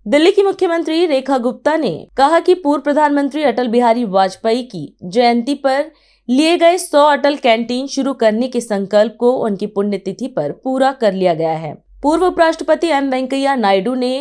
दिल्ली की मुख्यमंत्री रेखा गुप्ता ने कहा कि पूर्व प्रधानमंत्री अटल बिहारी वाजपेयी की जयंती पर लिए गए 100 अटल कैंटीन शुरू करने के संकल्प को उनकी पुण्यतिथि पर पूरा कर लिया गया है। पूर्व उपराष्ट्रपति एम वेंकैया नायडू ने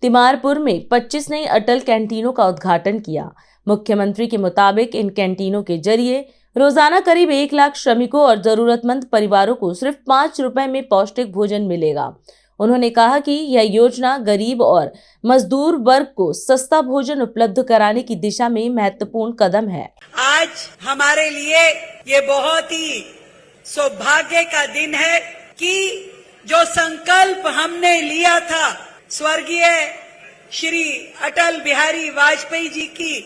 तिमारपुर में 25 नई अटल कैंटीनों का उद्घाटन किया। मुख्यमंत्री के मुताबिक इन कैंटीनों के जरिए रोजाना करीब 1 लाख श्रमिकों और जरूरतमंद परिवारों को सिर्फ 5 रुपए में पौष्टिक भोजन मिलेगा। उन्होंने कहा कि यह योजना गरीब और मजदूर वर्ग को सस्ता भोजन उपलब्ध कराने की दिशा में महत्वपूर्ण कदम है। आज हमारे लिए ये बहुत ही सौभाग्य का दिन है कि जो संकल्प हमने लिया था स्वर्गीय श्री अटल बिहारी वाजपेयी जी की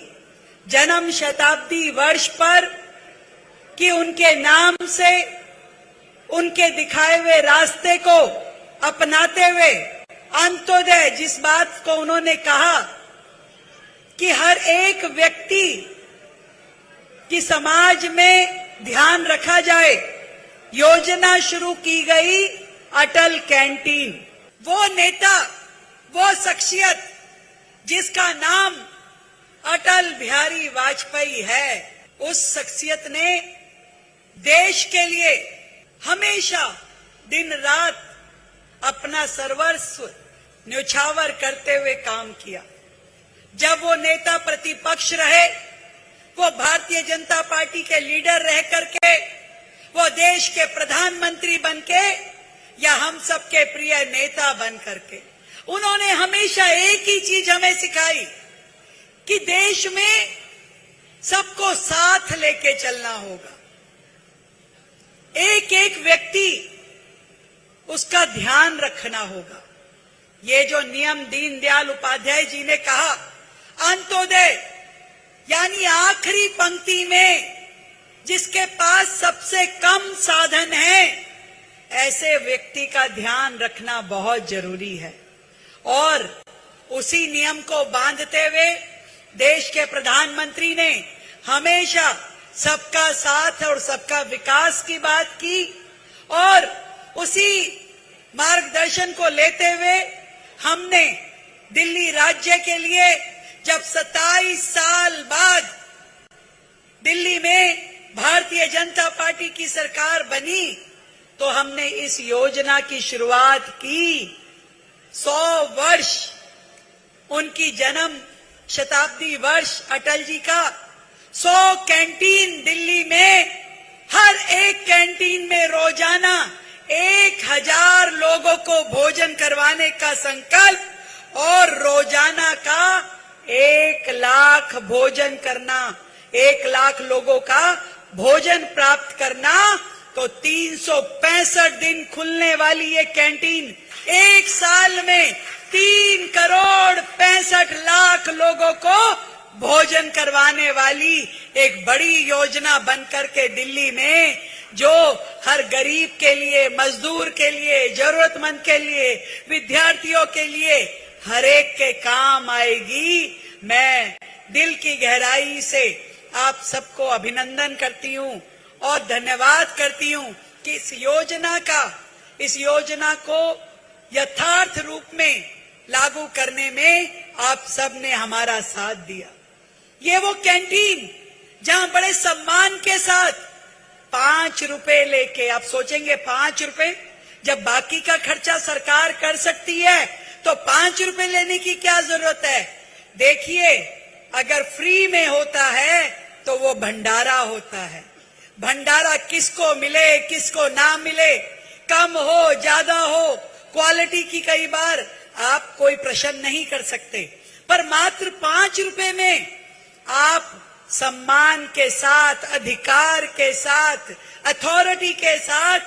जन्म शताब्दी वर्ष पर कि उनके नाम से उनके दिखाए हुए रास्ते को अपनाते हुए अंत्योदय, जिस बात को उन्होंने कहा कि हर एक व्यक्ति की समाज में ध्यान रखा जाए, योजना शुरू की गई अटल कैंटीन। वो नेता, वो शख्सियत जिसका नाम अटल बिहारी वाजपेयी है, उस शख्सियत ने देश के लिए हमेशा दिन रात अपना सर्वस्व न्यौछावर करते हुए काम किया। जब वो नेता प्रतिपक्ष रहे, वो भारतीय जनता पार्टी के लीडर रह करके, वो देश के प्रधानमंत्री बनके या हम सबके प्रिय नेता बन करके, उन्होंने हमेशा एक ही चीज हमें सिखाई कि देश में सबको साथ लेके चलना होगा। एक एक व्यक्ति उसका ध्यान रखना होगा। ये जो नियम दीनदयाल उपाध्याय जी ने कहा, अंत्योदय यानी आखिरी पंक्ति में जिसके पास सबसे कम साधन है, ऐसे व्यक्ति का ध्यान रखना बहुत जरूरी है। और उसी नियम को बांधते हुए देश के प्रधानमंत्री ने हमेशा सबका साथ और सबका विकास की बात की और उसी मार्गदर्शन को लेते हुए हमने दिल्ली राज्य के लिए जब 27 साल बाद दिल्ली में भारतीय जनता पार्टी की सरकार बनी, तो हमने इस योजना की शुरुआत की। 100 वर्ष उनकी जन्म शताब्दी वर्ष अटल जी का, 100 कैंटीन दिल्ली में, हर एक कैंटीन में रोजाना 1000 लोगों को भोजन करवाने का संकल्प और रोजाना का 1 लाख भोजन करना, 1 लाख लोगों का भोजन प्राप्त करना। तो 365 दिन खुलने वाली ये कैंटीन 1 साल में 3 करोड़ 65 लाख लोगों को भोजन करवाने वाली एक बड़ी योजना बनकर के दिल्ली में, जो हर गरीब के लिए, मजदूर के लिए, जरूरतमंद के लिए, विद्यार्थियों के लिए हर एक के काम आएगी। मैं दिल की गहराई से आप सबको अभिनंदन करती हूँ और धन्यवाद करती हूँ कि इस योजना को यथार्थ रूप में लागू करने में आप सब ने हमारा साथ दिया। ये वो कैंटीन जहां बड़े सम्मान के साथ 5 रुपए लेके, आप सोचेंगे 5 रुपए, जब बाकी का खर्चा सरकार कर सकती है तो 5 रुपए लेने की क्या जरूरत है। देखिए, अगर फ्री में होता है तो वो भंडारा होता है। भंडारा किसको मिले किसको ना मिले, कम हो ज्यादा हो, क्वालिटी की कई बार आप कोई प्रश्न नहीं कर सकते, पर मात्र 5 रुपए में आप सम्मान के साथ, अधिकार के साथ, अथॉरिटी के साथ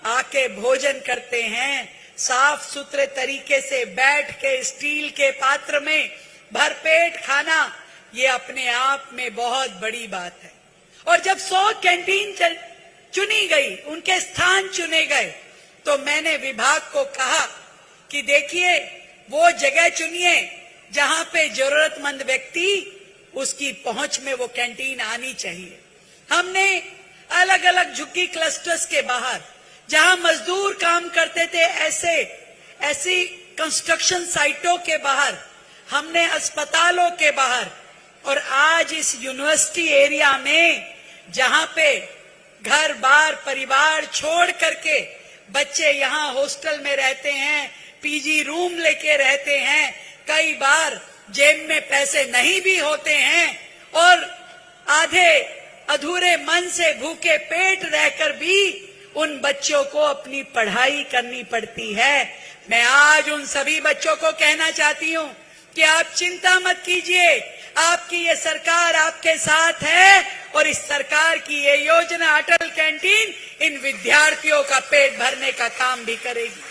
आके भोजन करते हैं। साफ सुथरे तरीके से बैठ के स्टील के पात्र में भरपेट खाना, ये अपने आप में बहुत बड़ी बात है। और जब 100 कैंटीन चुनी गई, उनके स्थान चुने गए, तो मैंने विभाग को कहा कि देखिए, वो जगह चुनिए जहां पे जरूरतमंद व्यक्ति, उसकी पहुंच में वो कैंटीन आनी चाहिए। हमने अलग अलग झुग्गी क्लस्टर्स के बाहर, जहां मजदूर काम करते थे, ऐसी कंस्ट्रक्शन साइटों के बाहर हमने अस्पतालों के बाहर और आज इस यूनिवर्सिटी एरिया में जहां पे घर बार परिवार छोड़ करके बच्चे यहां हॉस्टल में रहते हैं, पीजी रूम लेके रहते हैं, कई बार जेब में पैसे नहीं भी होते हैं और आधे अधूरे मन से भूखे पेट रहकर भी उन बच्चों को अपनी पढ़ाई करनी पड़ती है। मैं आज उन सभी बच्चों को कहना चाहती हूं कि आप चिंता मत कीजिए, आपकी ये सरकार आपके साथ है और इस सरकार की ये योजना अटल कैंटीन इन विद्यार्थियों का पेट भरने का काम भी करेगी।